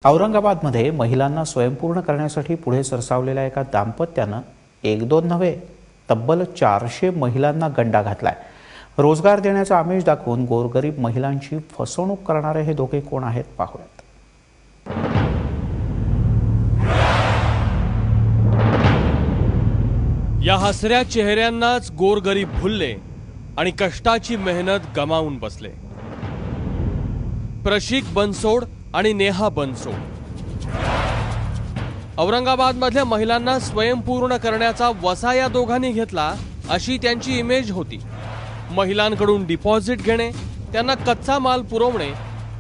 औरंगाबादमध्ये महिलांना स्वयंपूर्ण करण्यासाठी पुढे सरसावलेल्या एका दाम्पत्यानं एक दोन नव्हे तब्बल 400 महिलांना गंडा घातलाय। रोजगार देण्याचा आमिष दाखवून गोरगरीब महिलांची फसवणूक करणारे हे दोघे कोण आहेत पाहूयात। या हसऱ्या चेहऱ्यांनाच गोरगरीब भुलले आणि कष्टाची मेहनत गमावून बसले। प्रशिक बनसोड आणि नेहा बनसोड औरंगाबादमधल्या महिलांना स्वयंपूर्ण करण्याचा वसा या दोघांनी घेतला अशी त्यांची इमेज होती। महिलांकडून डिपॉझिट घेणे, त्यांना कच्चा माल पुरवणे,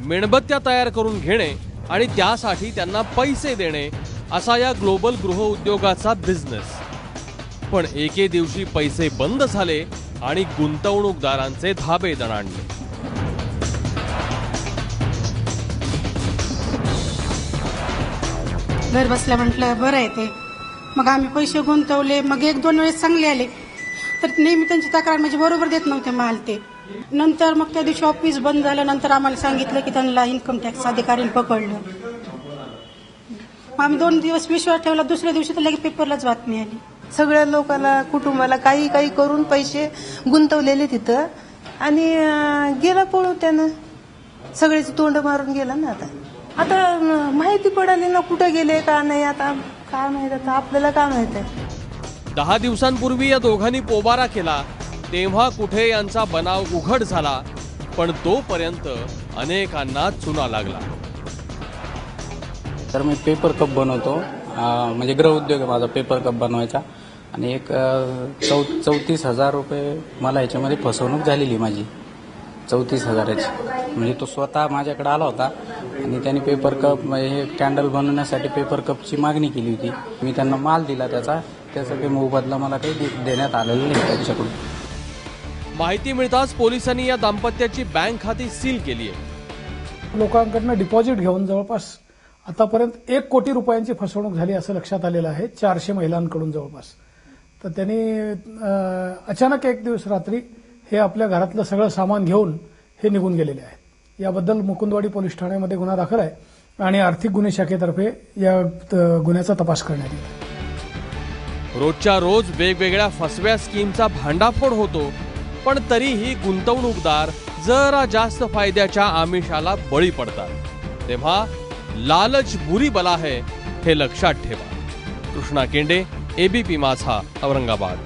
मेणबत्त्या तयार करून घेणे आणि त्यासाठी त्यांना पैसे देणे असा या ग्लोबल गृह उद्योगाचा बिझनेस। पण एके दिवशी पैसे बंद झाले आणि गुंतवणूकदारांचे धाबे दणाणले। घर बसल्या म्हटलं बरं आहे ते, मग आम्ही पैसे गुंतवले। मग एक दोन वेळेस चांगले आले तर नेहमी त्यांची तक्रार म्हणजे बरोबर देत नव्हते माल ते। नंतर मग त्या दिवशी ऑफिस बंद झाल्यानंतर आम्हाला सांगितलं की त्यांना इन्कम टॅक्स अधिकाऱ्यांनी पकडलं। आम्ही 2 दिवस विश्वास ठेवला, दुसऱ्या दिवशी तर लगेच पेपरलाच बातमी आली। सगळ्या लोकांना कुटुंबाला काही काही करून पैसे गुंतवलेले तिथं आणि गेला पळून त्यानं सगळेच तोंड मारून गेला ना। आता माहिती पडाली ना कुठे गेले का नाही, आता काय माहित, आता आपल्याला काय माहित आहे। 10 दिवसांपूर्वी या दोघांनी पोबारा केला तेव्हा कुठे यांचा बनाव उघड झाला, पण तोपर्यंत अनेकांना चुना लागला। तर मी पेपर कप बनवतो, म्हणजे गृह उद्योग आहे माझा पेपर कप बनवायचा, आणि एक 34,000 रुपये मला याच्यामध्ये फसवणूक झालेली माझी 34,000ची। म्हणजे तो स्वतः माझ्याकडे आला होता आणि त्यांनी पेपर कप हे कॅन्डल बनवण्यासाठी पेपर कपची मागणी केली होती। मी त्यांना माल दिला, त्याचा काही मोबदला मला काही देण्यात आलेला नाही त्यांच्याकडून। माहिती मिळताच पोलिसांनी या दाम्पत्याची बँक खाती सील केली आहे। लोकांकडून डिपॉझिट घेऊन जवळपास आतापर्यंत 1 कोटी रुपयांची फसवणूक झाली असं लक्षात आलेलं आहे 400 महिलांकडून जवळपास। तर त्यांनी अचानक एक दिवस रात्री हे आपल्या घरातलं सगळं सामान घेऊन हे निघून गेलेले आहेत। याबद्दल मुकुंदवाडी पोलीस ठाण्यामध्ये गुन्हा दाखल आहे आणि आर्थिक गुन्हे शाखेतर्फे या गुन्ह्याचा तपास करण्यात येत आहे। रोजच्या रोज वेगवेगळ्या फसव्या स्कीमचा भांडाफोड होतो, पण तरीही गुंतवणूकदार जरा जास्त फायद्याच्या आमिषाला बळी पडतात। तेव्हा लालच बुरी बला है हे लक्षात ठेवा। कृष्णा केंडे, एबीपी माझा, औरंगाबाद।